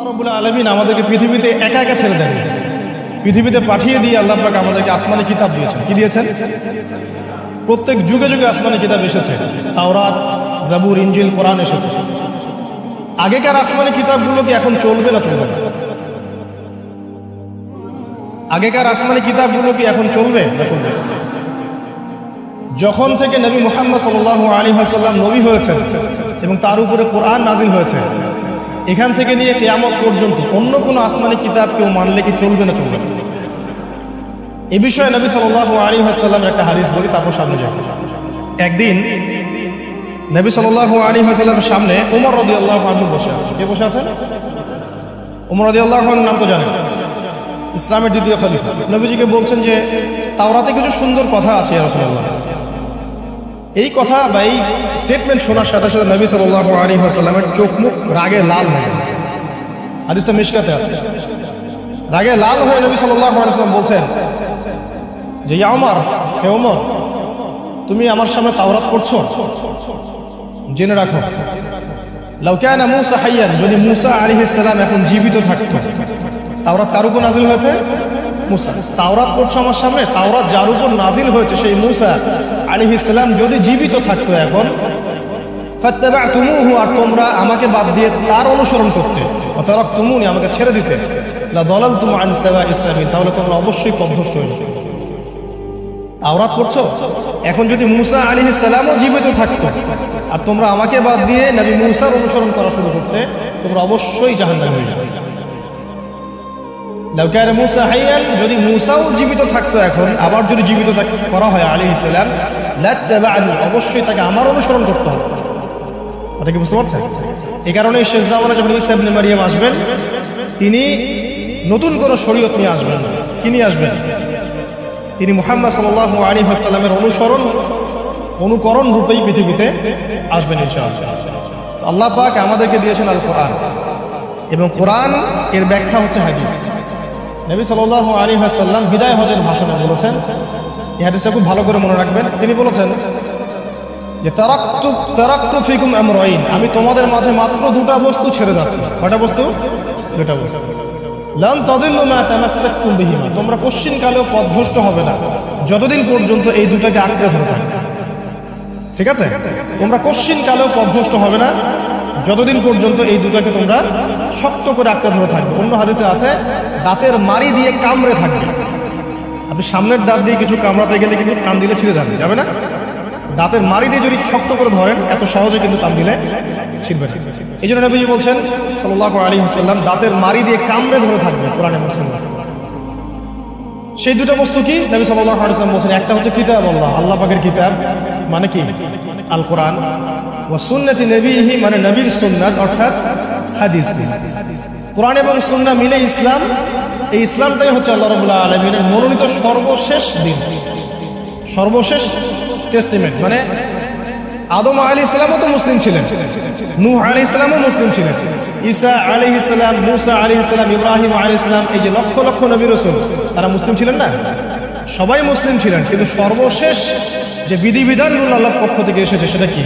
রব্বুল আলামিন আমাদেরকে পৃথিবীতে একা একা ছেড়ে দেন, পৃথিবীতে পাঠিয়ে দিয়ে আল্লাহ পাক আমাদেরকে আসমানি কিতাব দিয়েছেন। কি দিয়েছেন? প্রত্যেক যুগে যুগে আসমানি কিতাব এসেছে, তাওরাত, জাবুর, ইনজিল, কোরআন এসেছে। আগেকার আসমানি কিতাবগুলো কি এখন চলবে না চলবে না? আগেকার আসমানি কিতাবগুলো কি এখন চলবে না চলবে? যখন থেকে নবী মুহাম্মদ সাল্লাল্লাহু আলাইহি ওয়াসাল্লাম নবী হয়েছেন এবং তার উপরে কোরআন নাজিল হয়েছে, এখান থেকে নিয়ে কিয়ামত পর্যন্ত অন্য কোনো আসমানি কিতাব কেউ মানলে কি চলবে না চলবে না? এ বিষয়ে নবী সাল্লাল্লাহু আলাইহি ওয়াসাল্লামের একটা হাদিস বলি, তারপর সামনে যাব। একদিন নবী সাল্লাল্লাহু আলাইহি ওয়াসাল্লামের সামনে ওমর রাদিয়াল্লাহু আনহু বসে আছেন। কে বসে আছেন? ওমর রাদিয়াল্লাহু আনহুর নাম তো জানেন, ইসলামের দ্বিতীয় খলিফা। নবীজিকে বলছেন যে তাওরাতে কিছু সুন্দর কথা আছে ইয়া রাসূলুল্লাহ। এই কথা বা এই স্টেটমেন্ট শোনার সাথে সাথে নবী সাল্লাল্লাহু আলাইহি ওয়াসাল্লামের চোখ মুখ রাগে লাল হয়ে গেল। হাদিসটা মিশকাতে আছে। রাগে লাল হয়ে নবী সাল্লাল্লাহু আলাইহি ওয়াসাল্লাম বলছেন যে ইয়া ওমর, হে ওমর, তুমি আমার সামনে তাওরাত পড়ছো? জেনে রাখো, লাউ কানা মূসা হাইয়ান, যদি মূসা আলাইহিস সালাম এখন জীবিত থাকতো। তাওরাত কার উপর নাজিল হয়েছে? মূসা। তাওরাত পড়ছো আমার সামনে, তাওরাত যার উপর নাজিল হয়েছে সেই মূসা আলাইহিস সালাম যদি জীবিত থাকতো এখন, ফাত্তাবা'তুমুহু, আর তোমরা আমাকে বাদ দিয়ে তার অনুসরণ করতে, ওয়া তারাকতুমুনি, আমাকে ছেড়ে দিতে, লা দালালতুম আন সাওয়াইস সাবিল, তাহলে তোমরা অবশ্যই পথভ্রষ্ট হয়ে যাবে। তাওরাত পড়ছো, এখন যদি মূসা আলাইহিস সালামও জীবিত থাকতো আর তোমরা আমাকে বাদ দিয়ে নবী মূসার অনুসরণ করা শুরু করতে, তোমরা অবশ্যই জাহান্নামে হয়ে যাবে। লাউ কানা মূসা হাইয়ান, যদি মূসাও জীবিত থাকতো এখন, আবার যদি জীবিত করা হয় আলাইহিস সালাম, লাত্তাবা'নি, অবশ্যই তাকে আমার অনুসরণ করতে হবে। এটা কি বুঝতে পারছেন? এই কারণে শেষ জামানায় যখন ঈসা ইবনে মারইয়াম আসবেন, তিনি নতুন কোনো শরীয়ত নিয়ে আসবেন না। কি নিয়ে আসবেন? তিনি মুহাম্মদ সাল্লাল্লাহু আলাইহি ওয়াসাল্লামের অনুকরণ রূপেই পৃথিবীতে আসবেন ইনশাআল্লাহ। আল্লাহ পাক আমাদেরকে দিয়েছেন আল কোরআন, এবং কোরআন এর ব্যাখ্যা হচ্ছে হাদিস। নবী সাল্লাল্লাহু আলাইহি ওয়াসাল্লাম বিদায় হজের ভাষণে বলেছেন, এই হাদিসটা খুব ভালো করে মনে রাখবেন। তিনি বলেছেন যে তারাকতু ফিকুম আমরাইন, আমি তোমাদের মাঝে মাত্র দুটা বস্তু ছেড়ে যাচ্ছি। কয়টা বস্তু? দুটা বস্তু। লান তাদিল্লু মা তামাসসাকতুম বিহিমা, তোমরা কোশ্চিনকালেও পথভ্রষ্ট হবে না যতদিন পর্যন্ত এই দুটাকে আঁকড়ে ধরে থাকবে। ঠিক আছে? তোমরা কোশ্চিনকালেও পথভ্রষ্ট হবে না যতদিন পর্যন্ত এই দুটাকে তোমরা শক্ত করে আঁকড়ে ধরে থাকবে। অন্য হাদিসে আছে দাঁতের মাড়ি দিয়ে কামড়ে থাকবে। আপনি সামনের দাঁত দিয়ে কিছু কামড়াতে গেলে কিন্তু কান দিলে ছিঁড়ে যাবে না? দাঁতের মাড়ি দিয়ে যদি শক্ত করে ধরেন, এত সহজে কিন্তু কান দিলে ছিঁড়বে না। এই জন্য নবীজি বলছেন সাল্লাল্লাহু আলাইহি ওয়াসাল্লাম, দাঁতের মাড়ি দিয়ে কামড়ে ধরে থাকবে কোরআনে এবং সুন্নাহ। সেই দুটো বস্তু কি? নবী সাল্লাল্লাহু আলাইহি ওয়াসাল্লাম বলছেন, একটা হচ্ছে কিতাব আল্লাহ, আল্লাহ পাকের কিতাব, মানে কি? আল কোরআন, ওয়া সুন্নতি নবীহি, মানে নবীর সুন্নাত, অর্থাৎ হাদিস। কোরআন এবং সুন্নাহ মিলে ইসলাম। এই ইসলামটাই হচ্ছে আল্লাহ রাব্বুল আলামিনের মনোনীত সর্বশেষ দিন, সর্বশেষ টেস্টিমেন্ট। মানে আদম আলাইহিস সালামও তো মুসলিম ছিলেন, নূহ আলাইহিস সালামও মুসলিম ছিলেন, ঈসা আলাইহিস সালাম, মূসা আলাইহিস সালাম, ইব্রাহিম আলাইহিস সালাম, এই যে লক্ষ লক্ষ নবী রাসূল, তারা মুসলিম ছিলেন না? সবাই মুসলিম ছিলেন, কিন্তু সর্বশেষ যে বিধিবিধানগুলো আল্লাহর পক্ষ থেকে এসেছে সেটা কি?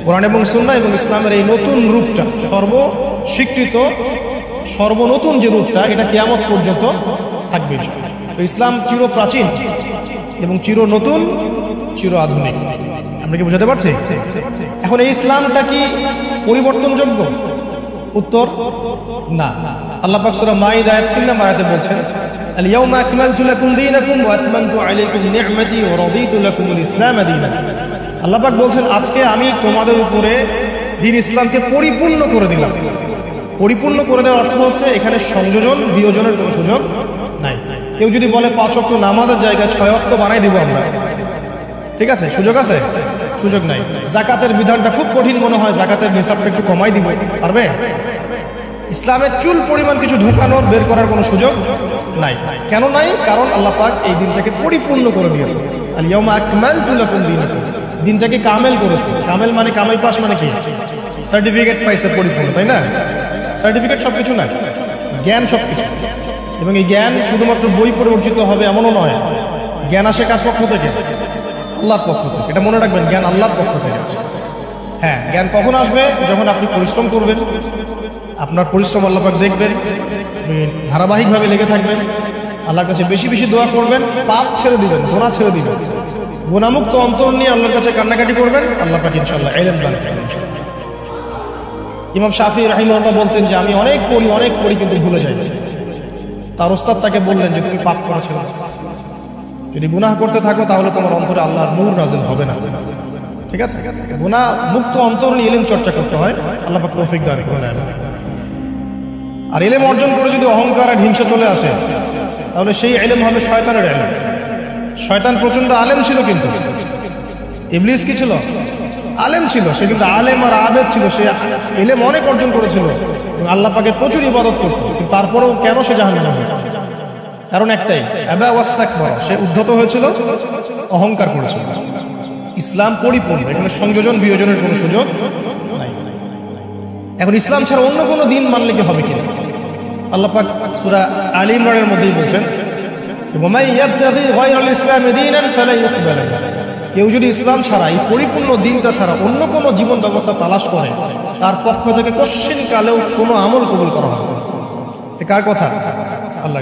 কোরআন এবং সুন্নাহ এবং ইসলামের এই নতুন রূপটা, সর্বস্বীকৃত সর্বনতুন যে রূপটা, এটা কিয়ামত পর্যন্ত থাকবে। তো ইসলাম চির প্রাচীন এবং চির নতুন, চির আধুনিক। আমরা কি বুঝাতে পারছি? এখন এই ইসলামটা কি পরিবর্তনযোগ্য? উত্তর না। আল্লাহ পাক সূরা মাইদা 3 নম্বর আয়াতে বলছেন, আল ইয়াউমা আকমালতু লাকুম দীনাকুম ওয়া আতমামতু আলাইকুম নি'মাতি ওয়া রাদিতু লাকুমুল ইসলাম দীনান। আল্লাহ পাক বলছেন, আজকে আমি তোমাদের উপরে দ্বীন ইসলামকে পরিপূর্ণ করে দিলাম। পরিপূর্ণ করে দেওয়ার অর্থ হচ্ছে এখানে সংযোজন বিয়োজনের কোনো সুযোগ নাই। কেউ যদি বলে 5 ওয়াক্ত নামাজের জায়গায় 6 ওয়াক্ত বানাই দিব আমরা, ঠিক আছে? সুযোগ আছে? সুযোগ নাই। যাকাতের বিধানটা খুব কঠিন মনে হয়, যাকাতের নিসাবটা একটু কমাই দিব, পারবে? ইসলামের চুল পরিমাণ কিছু ঢোকানোর, বের করার কোনো সুযোগ নাই। কেন নাই? কারণ আল্লাহ পাক এই দিনটাকে পরিপূর্ণ করে দিয়েছে। আল ইয়াউমা আকমালতু লাকুম দীনাকুম, দিনটাকে কামেল করেছে। কামেল মানে, কামেল পাস মানে কি? সার্টিফিকেট পাইছে পরিপূর্ণ, তাই না? সার্টিফিকেট সবকিছু না, জ্ঞান সবকিছু। এবং এই জ্ঞান শুধুমাত্র বই পড়ে অর্জিত হবে এমনও নয়। জ্ঞান আসে কার পক্ষ থেকে? আল্লাহর পক্ষ থেকে। এটা মনে রাখবেন, জ্ঞান আল্লাহর পক্ষ থেকে। হ্যাঁ, জ্ঞান কখন আসবে? যখন আপনি পরিশ্রম করবেন, আপনার পরিশ্রম আল্লাহ পাক দেখবেন, ধারাবাহিকভাবে লেগে থাকবেন, আল্লাহর কাছে বেশি বেশি দোয়া করবেন, পাপ ছেড়ে দিবেন, গুনাহ ছেড়ে দিবেন, গুনাহমুক্ত অন্তর নিয়ে আল্লাহর কাছে কান্নাকাটি করবেন, আল্লাহ পাক ইনশাআল্লাহ ইলম দান করবেন। ইমাম শাফি রাহিমাহুল্লাহ বলতেন যে আমি অনেক পড়ি কিন্তু ভুলে যাই। তার ওস্তাদ তাকে বললেন যে তুমি পাপ করেছো, যদি গুনাহ করতে থাকো তাহলে তোমার অন্তরে আল্লাহর নূর নাযিল হবে না। ঠিক আছে, গুনাহ মুক্ত অন্তর নিয়ে ইলম চর্চা করতে হয়, আল্লাহ পাক তৌফিক দান করেন। আর ইলম অর্জন করে যদি অহংকার আর হিংসা চলে আসে তাহলে সেই ইলম হবে শয়তানের ইলম। শয়তান প্রচন্ড আলেম ছিল, কিন্তু ইবলিস কি ছিল? আলেম ছিল। সে কিন্তু আলেম আর আবেদ ছিল, সে ইলম অনেক অর্জন করেছিল এবং আল্লাহ পাকের প্রচুর ইবাদত করত, কিন্তু তারপরেও কেন সে জাহান্নামে যাবে? কারণ একটাই, আবা ওয়াস্তাকবারা, সে উদ্ধত হয়েছিল, অহংকার করেছিল। ইসলাম পরিপূর্ণ, এখানে সংযোজন বিয়োজনের কোনো সুযোগ নাই। এখন ইসলাম ছাড়া অন্য কোনো দিন মানলে কি হবে কিনা? আল্লাহ পাক সূরা আলী ইমরানের মধ্যেই বলছেন, ওয়ামাই ইয়াবতাগি গায়রাল ইসলামি দীনান ফালা ইউকবাল মিনহু। কেউ যদি ইসলাম ছাড়া, এই পরিপূর্ণ দিনটা ছাড়া অন্য কোনো জীবন ব্যবস্থা তালাশ করে, তার পক্ষ থেকে কোশ্চিন কালেও কোনো আমল কবুল করা হবে না। কার কথা? আল্লাহ।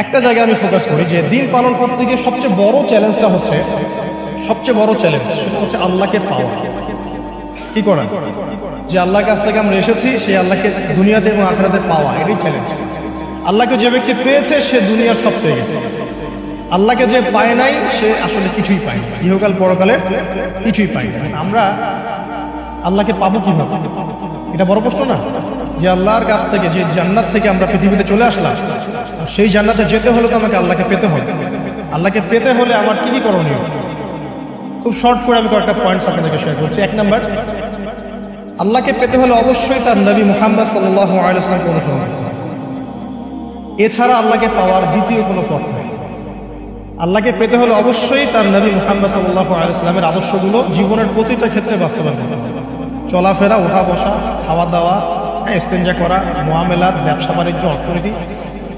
একটা জায়গায় আমি ফোকাস করি যে দিন পালন করতে গিয়ে সবচেয়ে বড় চ্যালেঞ্জটা হচ্ছে, সবচেয়ে বড় চ্যালেঞ্জ সেটা হচ্ছে আল্লাহকে পাওয়া। কি করা? যে আল্লাহর কাছ থেকে আমরা এসেছি, সেই আল্লাহকে দুনিয়াতে এবং আখিরাতে পাওয়া, এটাই চ্যালেঞ্জ। আল্লাহকে যে ব্যক্তি পেয়েছে সে দুনিয়ার সব পেয়ে গেছে। আল্লাহকে যে পায় নাই সে আসলে কিছুই পায় না, ইহকাল পরকালে কিছুই পায় না। আমরা আল্লাহকে পাবো কিভাবে? এটা বড় প্রশ্ন না? যে আল্লাহর কাছ থেকে, যে জান্নাত থেকে আমরা পৃথিবীতে চলে আসলাম, সেই জান্নাতে যেতে হলে তো আমাকে আল্লাহকে পেতে হবে। আল্লাহকে পেতে হলে আমার কি কি করণীয়? খুব শর্ট করে আমি কয়েকটা পয়েন্টস আপনাদেরকে শেয়ার করছি। এক নাম্বার, আল্লাহকে পেতে হলে অবশ্যই তার নবী মুহাম্মদ সাল্লাল্লাহু আলাইহি ওয়াসাল্লামকে অনুসরণ করতে হবে। এছাড়া আল্লাহকে পাওয়ার দ্বিতীয় কোনো পথ নেই। আল্লাহকে পেতে হলে অবশ্যই তার নবী মুহাম্মদ সাল্লাল্লাহু আলাইহি ওয়াসাল্লামের আদর্শগুলো জীবনের প্রতিটা ক্ষেত্রে বাস্তবায়ন করতে হবে। চলাফেরা, ওঠা বসা, খাওয়া দাওয়া, ইস্তেঞ্জা করা, মুআমালাত, ব্যবসা বাণিজ্য, অর্থনীতি,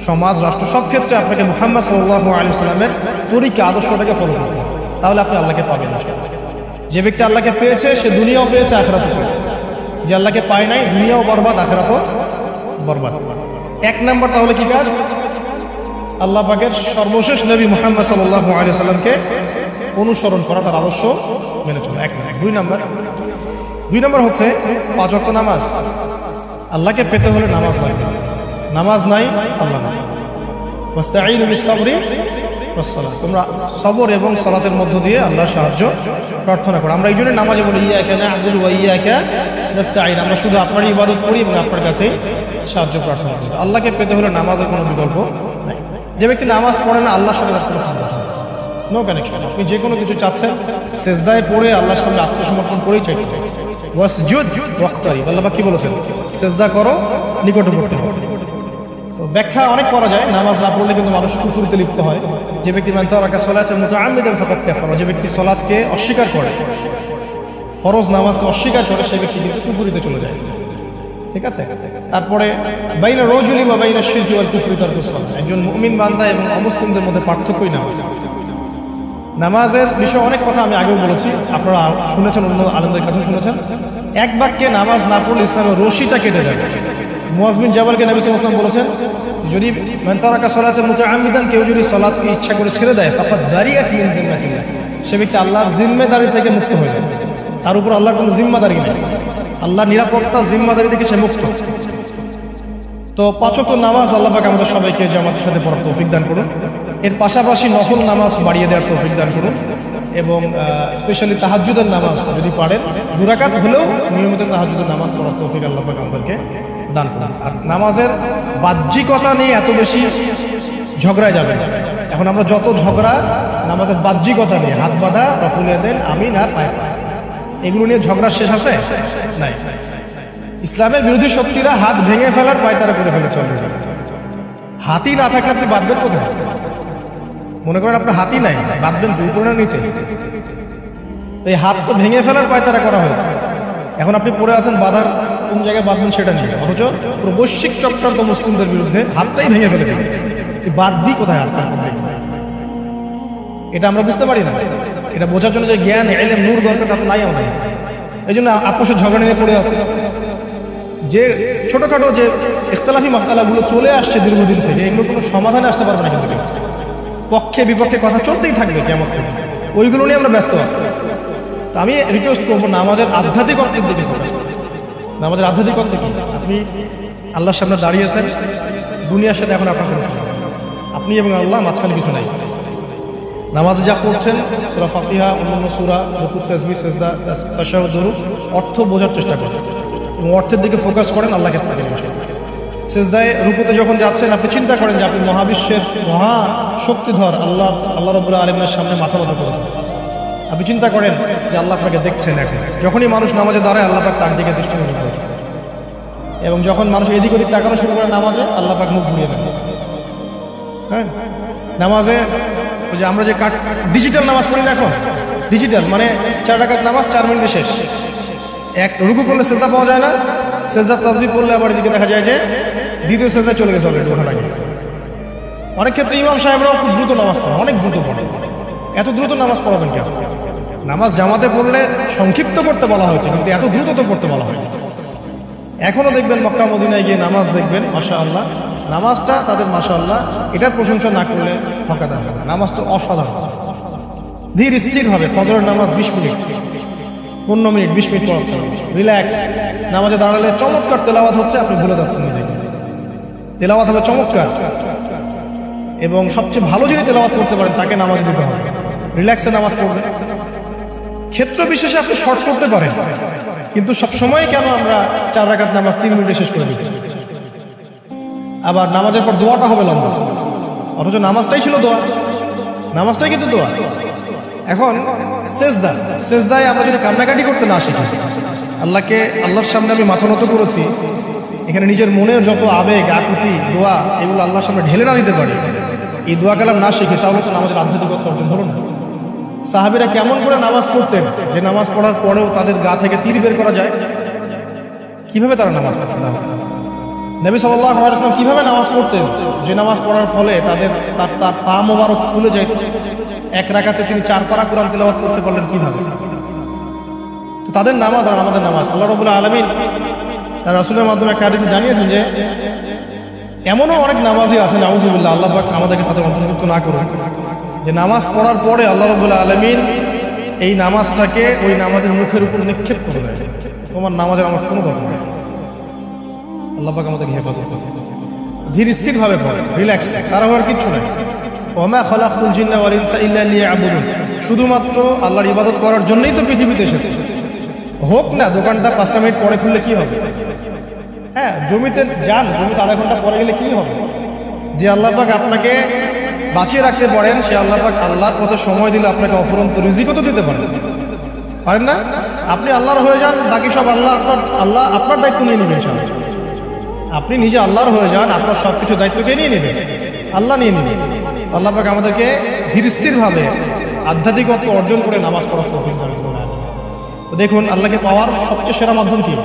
সমাজ, রাষ্ট্র, সব ক্ষেত্রে আপনাকে মুহাম্মদ সাল্লাল্লাহু আলাইহি ওয়াসাল্লামের তরিকা, আদর্শটাকে ফলো করতে হবে, তাহলে আপনি আল্লাহকে পাবেন। যে ব্যক্তি আল্লাহকে পেয়েছে সে দুনিয়াও পেয়েছে, আখিরাতও পেয়েছে। যে আল্লাহকে পায় নাই, দুনিয়াও বরবাদ, আখিরাতও বরবাদ। এক নাম্বার তাহলে কি কাজ? আল্লাহ পাকের সর্বশেষ নবী মুহাম্মদ সাল্লাল্লাহু আলাইহি ওয়াসাল্লামকে অনুসরণ করা, তার আদর্শ মেনে চলা। এক নাম্বার। দুই নাম্বার হচ্ছে 5 ওয়াক্ত নামাজ। আল্লাহকে পেতে হলে নামাজ লাগবে। নামাজ নাই, আল্লাহ নাই। ওয়াস্তাঈনু বিস-সাবরি ওয়াস-সালাত। তোমরা সবর এবং সালাতের মধ্য দিয়ে আল্লাহর সাহায্য প্রার্থনা করো। আমরা এই জন্য নামাজে বলি ইয়াকা না'বুদু ওয়া ইয়াকা নাস্তাঈন। আমরা শুধু আপনারই ইবাদত করি এবং আপনার কাছেই সাহায্য প্রার্থনা করি। আল্লাহকে পেতে হলে নামাজের কোনো বিকল্প নাই। যে ব্যক্তি নামাজ পড়ে না, আল্লাহর সাথে তার কোনো সম্পর্ক নেই, নো কানেকশন। আপনি যে কোনো কিছু চাচ্ছেন, সেজদায় পড়ে আল্লাহর সামনে আত্মসমর্পণ করেই চাইতে। ওয়াসজুদ ওয়াক্তারিব, আল্লাহ পাক কি বলেছেন? সেজদা করো, নিকটবর্তী হও। তো ব্যাখ্যা অনেক করা যায়। নামাজ না পড়লে কিন্তু মানুষ কুফরিতে লিপ্ত হয়। যে ব্যক্তি মান তারাকা সালাতান মুতাআম্মিদান ফাকাদ কাফারা, যে ব্যক্তি সালাতকে অস্বীকার করে, ফরজ নামাজকে অস্বীকার করে, সেই ব্যক্তি কিন্তু কুফরিতে চলে যায়। ঠিক আছে? তারপরে বাইনা রাজুলি ওয়া বাইনা শিরকি ওয়াল কুফরি তারকুস সালাত। একজন মুমিন বান্দা এবং অমুসলিমদের মধ্যে পার্থক্যই নামাজ। নামাজের বিষয়ে অনেক কথা আমি আগেও বলেছি, আপনারা শুনেছেন, অন্য আলেমদের কাছে শুনেছেন। এক বাক্যে নামাজ না পড়লে ইসলামের রশিটা কেটে যায়। মুআয বিন জাবালকে নবী সাল্লাল্লাহু আলাইহি ওয়াসাল্লাম বলেছেন, যদি মান তারাকা সালাতান মুতাআম্মিদান, কেউ যদি সালাতকে ইচ্ছা করে ছেড়ে দেয়, ফাকাদ বারিআত মিন জিম্মাতিল্লাহ, সে ব্যক্তি আল্লাহর জিম্মেদারি থেকে মুক্ত হয়ে যায়। তার উপর আল্লাহর কোনো জিম্মাদারি নেই, আল্লাহর নিরাপত্তা, জিম্মাদারি থেকে সে মুক্ত। তো 5 ওয়াক্ত নামাজ আল্লাহ পাক আমাদের সবাইকে জামাতের সাথে পড়ার তৌফিক দান করুন। এর পাশাপাশি নফল নামাজ বাড়িয়ে দেওয়ার তৌফিক দান করুন এবং স্পেশালি তাহাজ্জুদের নামাজ যদি পারেন, 2 রাকাত হলেও নিয়মিত তাহাজ্জুদের নামাজ পড়ার তৌফিক আল্লাহ পাক আমাদেরকে দান করুন। আর নামাজের বাহ্যিকতা নিয়ে এত বেশি ঝগড়ায় যাবে না। এখন আমরা যত ঝগড়া নামাজের বাহ্যিকতা নিয়ে, হাত বাঁধা, রফুল ইয়াদাইন, আমিন আর পায়ে, এগুলো নিয়ে ঝগড়া শেষ আছে? নাই। ইসলামের বিরোধী শক্তিরা হাত ভেঙে ফেলার পায়তারা করে ফেলেছে। হাতি না থাকলে আপনি বাঁধবেন কোথায়? মনে করেন আপনার হাতি নাই, বাঁধবেন উপরে নিচে? এই হাত তো ভেঙে ফেলার পায়তারা করা হয়েছে। এখন আপনি পড়ে আছেন, বাঁধার কোন জায়গায় বাঁধবেন সেটা নিয়ে, অথচ পুরো বৈশ্বিক চক্রান্ত মুসলিমদের বিরুদ্ধে হাতটাই ভেঙে ফেলে দেবে। বাঁধবি কোথায় হাত? এটা আমরা বুঝতে পারি না। এটা বোঝার জন্য যে জ্ঞান, ইলম, নূর দরকার, তা তো নাই আমাদের। এই জন্য আপোষের ঝগড়া নিয়ে পড়ে আছে। যে ছোটোখাটো যে ইখতিলাফি মাসআলাগুলো চলে আসছে দীর্ঘদিন থেকে, এগুলো কোনো সমাধানে আসতে পারবে না, কিন্তু পক্ষে বিপক্ষে কথা চলতেই থাকবে কেমন, ওইগুলো নিয়ে আমরা ব্যস্ত আছি। তো আমি রিকোয়েস্ট করবো নামাজের আধ্যাত্মিকত্বের দিকে ফোকাস করুন। নামাজের আধ্যাত্মিকত্ব কি? আপনি আল্লাহর সামনে দাঁড়িয়েছেন, দুনিয়ার সাথে এখন আপনার কোনো সম্পর্ক নেই, আপনি এবং আল্লাহ, মাঝখানে কিছু নাই। নামাজ যা পড়ছেন সূরা ফাতিহা, অন্যান্য সূরা, রুকু, তাসবিহ, সিজদা, তাশাহুদ, দুরূদ, অর্থ বোঝার চেষ্টা করেন এবং অর্থের দিকে ফোকাস করেন, আল্লাহকে পাবেন। সিজদায় রুকুতে যখন যাচ্ছেন আপনি চিন্তা করেন যে আপনি মহাবিশ্বের মহা শক্তিধর আল্লাহ রাব্বুল আলামিনের সামনে মাথা নত করেছেন। আপনি চিন্তা করেন যে আল্লাহ আপনাকে দেখছেন। এখন যখনই মানুষ নামাজে দাঁড়ায় আল্লাহ পাক তার দিকে দৃষ্টি নিক্ষেপ করেন, এবং যখন মানুষ এদিক ওদিক তাকানো শুরু করে নামাজে, আল্লাহ পাক মুখ ঘুরিয়ে দেন। হ্যাঁ, নামাজে ওই যে আমরা যে ডিজিটাল নামাজ পড়ি না, এখন ডিজিটাল মানে 4 রাকাত নামাজ 4 মিনিটে শেষ। এক রুকু করলে সেজদা পাওয়া যায় না, সেজদার তাসবিহ পড়লে আবার এদিকে দেখা যায় যে দ্বিতীয় সেজদায় চলে গেছে অলরেডি ওঠার আগে। অনেক ক্ষেত্রে ইমাম সাহেবরাও খুব দ্রুত নামাজ পড়ে, অনেক দ্রুত পড়ে। এত দ্রুত নামাজ পড়াবেন কেন? নামাজ জামাতে পড়লে সংক্ষিপ্ত করতে বলা হয়েছে, কিন্তু এত দ্রুত তো পড়তে বলা হয়। এখনও দেখবেন মক্কা মদিনায় গিয়ে নামাজ দেখবেন, মাশাআল্লাহ, নামাজটা তাদের মাশাআল্লাহ এটার প্রশংসা না করলে ঠকাতে হবে। নামাজটা অসাধারণ, ধীর স্থির হবে। ফজরের নামাজ 20 মিনিট, 15 মিনিট, 20 মিনিট পড়াচ্ছে, রিল্যাক্স। নামাজে দাঁড়ালে চমৎকার তেলাওয়াত হচ্ছে, আপনি ভুলে যাচ্ছেন নিজেকে। তেলাওয়াত হবে চমৎকার, এবং সবচেয়ে ভালো যিনি তেলাওয়াত করতে পারেন তাকে নামাজ দিতে হবে। রিল্যাক্সে নামাজ পড়বেন। ক্ষেত্র বিশেষে আপনি শর্ট করতে পারেন, কিন্তু সবসময় কেন আমরা 4 রাকাত নামাজ 3 মিনিটে শেষ করে দিই? আবার নামাজের পর দোয়াটা হবে লম্বা, অথচ নামাজটাই ছিল দোয়া, নামাজটাই কিন্তু দোয়া। এখন সেজদায় আমরা যদি কান্নাকাটি করতে না শিখি, আল্লাহর সামনে আমি মাথা নত করেছি, এখানে নিজের মনের যত আবেগ, আকুতি, দোয়া, এগুলো আল্লাহর সামনে ঢেলে না দিতে পারি, এই দোয়া কালাম না শিখি, তাহলে তো নামাজের আধ্যাত্মিকতা অর্জন হলো না। সাহাবীরা কেমন করে নামাজ পড়তেন যে নামাজ পড়ার পরেও তাদের গা থেকে তীর বের করা যায়? কিভাবে তারা নামাজ পড়তেন? নবী সাল্লাল্লাহু আলাইহি ওয়াসাল্লাম কিভাবে নামাজ পড়তেন যে নামাজ পড়ার ফলে তার পা মোবারক ফুলে যায়? 1 রাকাতে তিনি 4 পারা কোরআন তেলাওয়াত করতে পারলেন কিভাবে? তো তাদের নামাজ আর আমাদের নামাজ, আল্লাহ রাব্বুল আলামিন তার রাসূলের মাধ্যমে একটা হাদিসে জানিয়েছেন যে এমনও অনেক নামাজি আছে, নাউযুবিল্লাহ, আল্লাহ পাক আমাদেরকে তাদের অন্তর্ভুক্ত না করুন, যে নামাজ পড়ার পরে আল্লাহ রাব্বুল আলামিন এই নামাজটাকে ওই নামাজের মুখের উপর নিক্ষেপ করে দেয়। তোমার নামাজের আমার কোনো দরকার নেই। আল্লাহ পাক আমাদেরকে হেফাজত করুন। ধীর স্থিরভাবে পড়ে, রিল্যাক্স, তারা হওয়ার কিচ্ছু নাই। ওয়া মা খালাকতুল জিন্না ওয়াল ইনসা ইল্লা লিয়াবুদুন, শুধুমাত্র আল্লাহর ইবাদত করার জন্যই তো পৃথিবীতে এসেছে। হোক না দোকানটা 5টা মিনিট পরে খুললে কি হবে? হ্যাঁ, জমিতে যান, জমিতে আধা ঘন্টা পরে গেলে কি হবে? যে আল্লাহ পাক আপনাকে বাঁচিয়ে রাখতে পারেন, সে আল্লাহ পাক আল্লাহর পথে সময় দিলে আপনাকে অফুরন্ত রিজিকও তো দিতে পারেন না? আপনি আল্লাহর হয়ে যান, বাকি সব আল্লাহ আপনার দায়িত্ব নিয়ে নেবেন। আপনি নিজে আল্লাহর হয়ে যান, আপনার সব কিছু দায়িত্বকে নিয়ে নেবেন, আল্লাহ নিয়ে নেবেন। আল্লাহ পাক আমাদেরকে ধীর স্থিরভাবে আধ্যাত্মিকত্ব অর্জন করে নামাজ পড়া তৌফিক দান করুন। দেখুন, আল্লাহকে পাওয়ার সবচেয়ে সেরা মাধ্যম কি?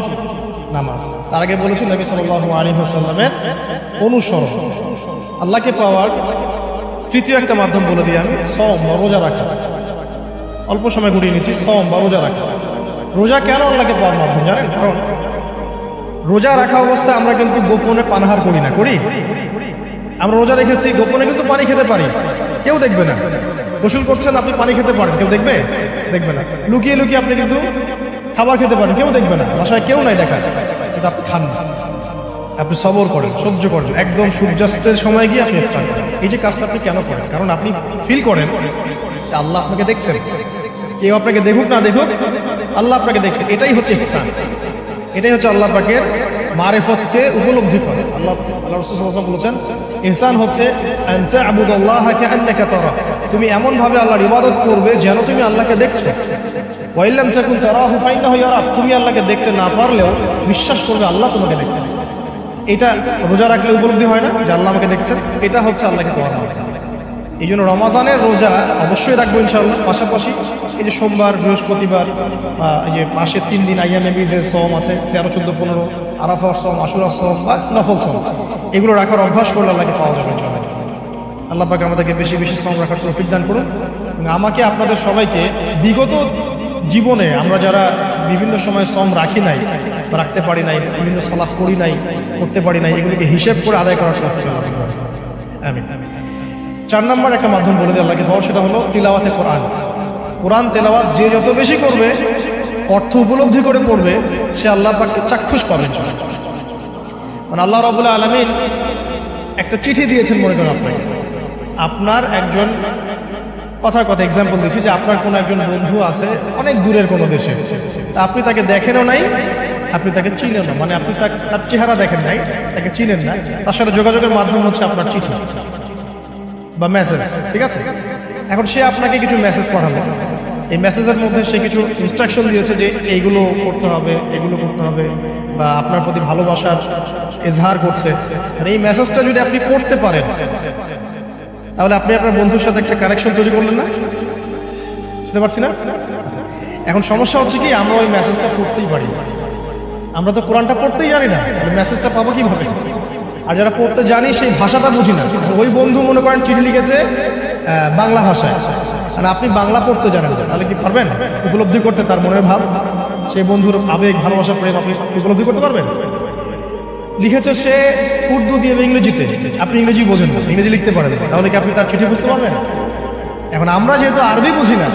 নামাজ। তার আগে বলেছি নবী সাল্লাল্লাহু আলাইহি ওয়াসাল্লামের অনুসরণ। আল্লাহকে পাওয়ার তৃতীয় একটা মাধ্যম বলে দিই আমি, সওম বা রোজা রাখা। অল্প সময় ঘুরিয়ে নিচ্ছি, সওম বা রোজা রাখা। রোজা কেন আল্লাহকে পাওয়ার মাধ্যম জানেন? কারণ রোজা রাখা অবস্থায় আমরা কিন্তু গোপনে পানাহার করি না, করি? আমরা রোজা রেখেছি, গোপনে কিন্তু পানি খেতে পারি, কেউ দেখবে না। গোসল করছেন, আপনি পানি খেতে পারেন, কেউ দেখবে না। লুকিয়ে লুকিয়ে আপনি কিন্তু খাবার খেতে পারেন, কেউ দেখবে না, বাসায় কেউ নাই দেখা, কিন্তু আপনি খান না। আপনি সবর করেন, সহ্য করেন, একদম সূর্যাস্তের সময় গিয়ে আপনি ইফতার করেন। এই যে কাজটা আপনি কেন করেন? কারণ আপনি ফিল করেন যে আল্লাহ আপনাকে দেখছেন। কেউ আপনাকে দেখুক না দেখুক, আল্লাহ আপনাকে দেখছেন। এটাই হচ্ছে ইহসান, এটাই হচ্ছে আল্লাহ পাকের মারিফতকে উপলব্ধি করে। আল্লাহ রাসূল সাল্লাল্লাহু আলাইহি ওয়াসাল্লাম বলেছেন, ইহসান হচ্ছে আন তা'বুদাল্লাহা কাআন্নাকা তারা, তুমি এমন ভাবে আল্লাহর ইবাদত করবে যেন তুমি আল্লাহকে দেখছো। ওয়া ইল্লাম তাকুন তারাহু ফাইন্নাহু ইয়ারাক, তুমি আল্লাহকে দেখতে না পারলেও বিশ্বাস করবে আল্লাহ তোমাকে দেখছেন। এটা রোজা রাখলে উপলব্ধি হয় না যে আল্লাহ আমাকে দেখছেন? এটা হচ্ছে আল্লাহকে পাওয়ার মাধ্যম। এই জন্য রমাজানের রোজা অবশ্যই রাখবো ইনশাআল্লাহ। পাশাপাশি এই যে সোমবার, বৃহস্পতিবার, এই যে মাসের 3 দিন আইয়ামে বীজের সওম আছে, 13, 14, 15, আরাফার সওম, আশুরার সওম বা নফল সওম, এগুলো রাখার অভ্যাস করলে আল্লাহকে পাওয়া যাবে ইনশাআল্লাহ। আল্লাহ পাক আমাদেরকে বেশি বেশি সওম রাখার তৌফিক দান করুন। এবং আমাকে, আপনাদের সবাইকে বিগত জীবনে আমরা যারা বিভিন্ন সময় সওম রাখি নাই, রাখতে পারি নাই, বিভিন্ন সালাত করি নাই, করতে পারি নাই, এগুলোকে হিসেব করে আদায় করার তৌফিক আল্লাহ দান করুন। আমিন। 4 নম্বর একটা মাধ্যম বলে দিই আল্লাহকে পাওয়া, সেটা হলো তিলাওয়াতে কোরআন। কোরআন তেলাওয়াত যে যত বেশি করবে, অর্থ উপলব্ধি করে পড়বে, সে আল্লাহ পাককে চাক্ষুষ পাবে। মানে আল্লাহ রাব্বুল আলামিন একটা চিঠি দিয়েছেন, মনে করেন আপনার একজন কথার কথা এক্সাম্পল দিচ্ছি, যে আপনার কোনো একজন বন্ধু আছে অনেক দূরের কোনো দেশে, তা আপনি তাকে দেখেনও নাই, আপনি তাকে চিনেন না, মানে আপনি তার চেহারা দেখেন নাই, তাকে চিনেন না, তার সাথে যোগাযোগের মাধ্যম হচ্ছে আপনার চিঠি বা মেসেজ, ঠিক আছে? এখন সে আপনাকে কিছু মেসেজ পাঠালো, এই মেসেজের মধ্যে সে কিছু ইনস্ট্রাকশন দিয়েছে যে এইগুলো করতে হবে, এগুলো করতে হবে, বা আপনার প্রতি ভালোবাসার এজহার করছে। আর এই মেসেজটা যদি আপনি করতে পারেন, তাহলে আপনি আপনার বন্ধুর সাথে একটা কানেকশন তৈরি করলেন না? বুঝতে পারছি না? এখন সমস্যা হচ্ছে কি, আমরা ওই মেসেজটা পড়তেই পারি না। আমরা তো কোরআনটা পড়তেই জানি না, মেসেজটা পাবো কিভাবে? আর যারা পড়তে জানি সেই ভাষাটা বুঝি না। ওই বন্ধু মনে করেন চিঠি লিখেছে বাংলা ভাষায়, আর আপনি বাংলা পড়তে জানেন, তাহলে কি পারবেন উপলব্ধি করতে তার মনের ভাব, সেই বন্ধুর আবেগ, ভালোবাসা, প্রেম আপনি উপলব্ধি করতে পারবেন? লিখেছে সে উর্দু দিয়ে ইংরেজিতে, আপনি ইংরেজি বোঝেন না, ইংরেজি লিখতে পারেন, তাহলে কি আপনি তার চিঠি বুঝতে পারবেন? এখন আমরা যেহেতু আরবি বুঝি না,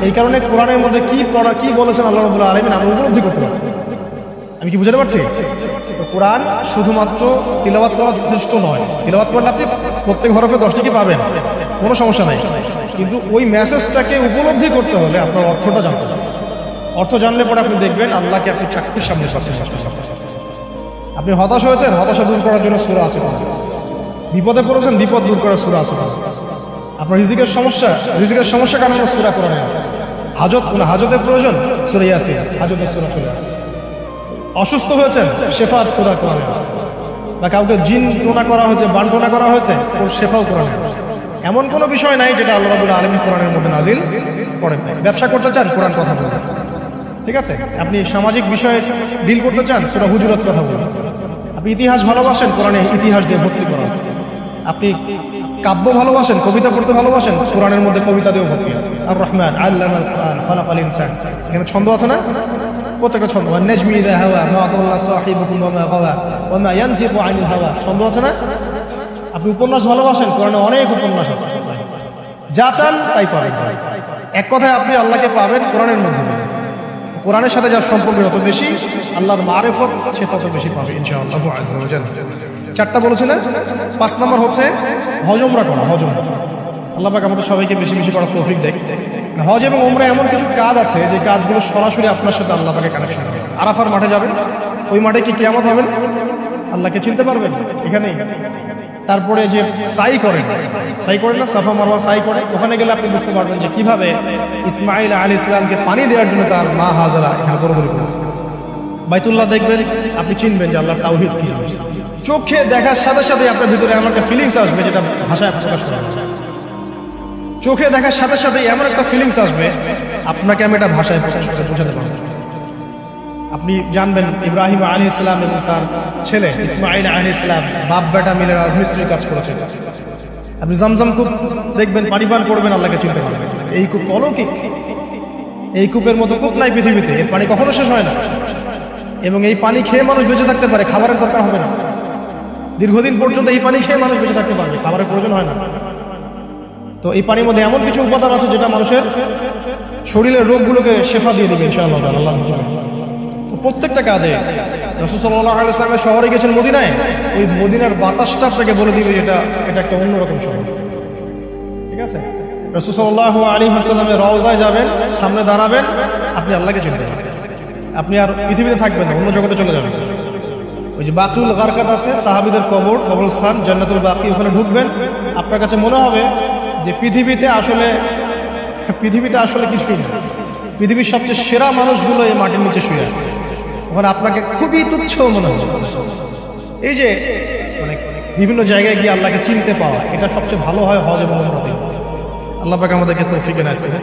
এই কারণে কোরআনের মধ্যে কি পড়া, কি বলেছেন আল্লাহ রাব্বুল আলামিন আমরা উপলব্ধি করতে পারছি। আমি কি বুঝাতে পারছি? কোরআন শুধুমাত্র তিলাওয়াত করা যথেষ্ট নয়। তিলাওয়াত করলে আপনি প্রত্যেক হরফে 10টি কি পাবেন, কোনো সমস্যা নাই, কিন্তু ওই মেসেজটাকে উপলব্ধি করতে হলে আপনার অর্থটা জানতে হবে। অর্থ জানলে পরে আপনি দেখবেন আল্লাহকে আপনি চাক্ষুষ সামনে পাচ্ছেন। আপনি হতাশ হয়েছেন, হতাশা দূর করার জন্য সূরা আছে। বিপদে পড়েছেন, বিপদ দূর করার সূরা আছে। আপনার রিজিকের সমস্যা কারণে সূরা কোরআনে আছে। হাজতের প্রয়োজন, সূরা ইয়াসিন, হাজতের সূরা চলে আসে। অসুস্থ হয়েছেন, শেফাত সূরা কোরআনে আছে। বা কাউকে জিন টোনা করা হয়েছে, বান টোনা করা হয়েছে, ওর শেফাও কোরআনে আছে। এমন কোনো বিষয় নাই যেটা আল্লাহ রাব্বুল আলামিন কোরআনের মধ্যে নাজিল করেন নাই। ব্যবসা করতে চান, কোরআন কথা বলুন, ঠিক আছে? আপনি সামাজিক বিষয়ে ডিল করতে চান, সূরা হুজুরাত কথা বলুন। আপনি ইতিহাস ভালোবাসেন, কোরআনে ইতিহাস দিয়ে ভর্তি করা আছে। আপনি কাব্য ভালোবাসেন, কবিতা পড়তে ভালোবাসেন, কোরআনের মধ্যে কবিতা দিয়েও ভর্তি আছে। আর রহমান আল্লামাল কোরআন খালাকাল ইনসান, এখানে ছন্দ আছে না? প্রত্যেকটা ছন্দ, ওয়ান নাজমি ইযা হাওয়া মা দাল্লা সাহিবুকুম ওয়া মা গাওয়া ওয়া মা ইয়ানতিকু আনিল হাওয়া, ছন্দ আছে না? আপনি উপন্যাস ভালোবাসেন, কোরআনে অনেক উপন্যাস আছে। যা চান তাই পাবেন। এক কথায় আপনি আল্লাহকে পাবেন কোরআনের মাধ্যমে। কোরআনের সাথে যার সম্পর্ক যত বেশি, আল্লাহর মারিফত সে তত বেশি পাবে ইনশাআল্লাহ আযজা ওয়া জাল। 4টা বলেছিলেন। 5 নম্বর হচ্ছে হজমরা করা। হজম, আল্লাহ পাক আমাদের সবাইকে বেশি বেশি করার তৌফিক দেয়। হজ এবং উমরা এমন কিছু কাজ আছে যে কাজগুলো সরাসরি আপনার সাথে আল্লাহ পাকের কানেকশন হবে। আরাফার মাঠে যাবেন, ওই মাঠে কি কিয়ামত হবে? আল্লাহকে চিনতে পারবেন এখানেই। তারপরে যে সাই করেন না, সাফা মারওয়া সাই করে, ওখানে গেলে আপনি বুঝতে পারবেন যে কিভাবে ইসমাইল আলাইহিস সালামকে পানি দেওয়ার জন্য তার মা হাজরা এখানে দৌড়াদৌড়ি করেছে। বাইতুল্লাহ দেখবেন, আপনি চিনবেন যে আল্লাহর তাওহীদ কি। চোখে দেখার সাথে সাথে আপনার ভিতরে এমন একটা ফিলিংস আসবে যেটা ভাষায় প্রকাশ করা যায় না। চোখে দেখার সাথে সাথে এমন একটা ফিলিংস আসবে, আপনাকে আমি এটা ভাষায় প্রকাশ করে বোঝাতে পারবো। আপনি জানবেন ইব্রাহিম আলাইহিস সালাম এবং তার ছেলে ইসমাইল আলাইহিস সালাম বাপ বেটা মিলে রাজমিস্ত্রির কাজ করেছে। আপনি জামজাম কূপ দেখবেন, পানি পান করবেন, আল্লাহকে চিনতে পারবেন। এই কূপ অলৌকিক, এই কূপের মতো কূপ নাই পৃথিবীতে, এর পানি কখনো শেষ হয় না, এবং এই পানি খেয়ে মানুষ বেঁচে থাকতে পারে, খাবারের দরকার হবে না। দীর্ঘদিন পর্যন্ত এই পানি খেয়ে মানুষ বেঁচে থাকতে পারবে, খাবারের প্রয়োজন হয় না। তো এই পানির মধ্যে এমন কিছু উপাদান আছে যেটা মানুষের শরীরের রোগগুলোকে শেফা দিয়ে দিবে ইনশাআল্লাহ আল্লাহ। তো প্রত্যেকটা কাজে রাসূল সাল্লাল্লাহু আলাইহি ওয়াসাল্লাম শহরে গেছেন মদিনায়, ওই মদিনার বাতাসটা আপনাকে বলে দিবে এটা একটা অন্যরকম শহর, ঠিক আছে? রাসূল সাল্লাল্লাহু আলাইহি ওয়াসাল্লামের রওজায় যাবেন, সামনে দাঁড়াবেন, আপনি আল্লাহকে চিনতে পারবেন। আপনি আর পৃথিবীতে থাকবেন না, অন্য জগতে চলে যাবেন। ওই যে বাকিউল গারকাত আছে, সাহাবীদের কবরস্থান জান্নাতুল বাকি, ওখানে ঢুকবেন, আপনার কাছে মনে হবে যে পৃথিবীটা আসলে কিছুই না। পৃথিবীর সবচেয়ে সেরা মানুষগুলো এই মাটির নিচে শুয়ে আছে, ওখানে আপনাকে খুবই তুচ্ছ মনে হবে। এই যে মানে বিভিন্ন জায়গায় গিয়ে আল্লাহকে চিনতে পাওয়া, এটা সবচেয়ে ভালো হয় হজ এবং উমরাতে। আল্লাহ পাক আমাদেরকে তৌফিক এনায়েত করুন।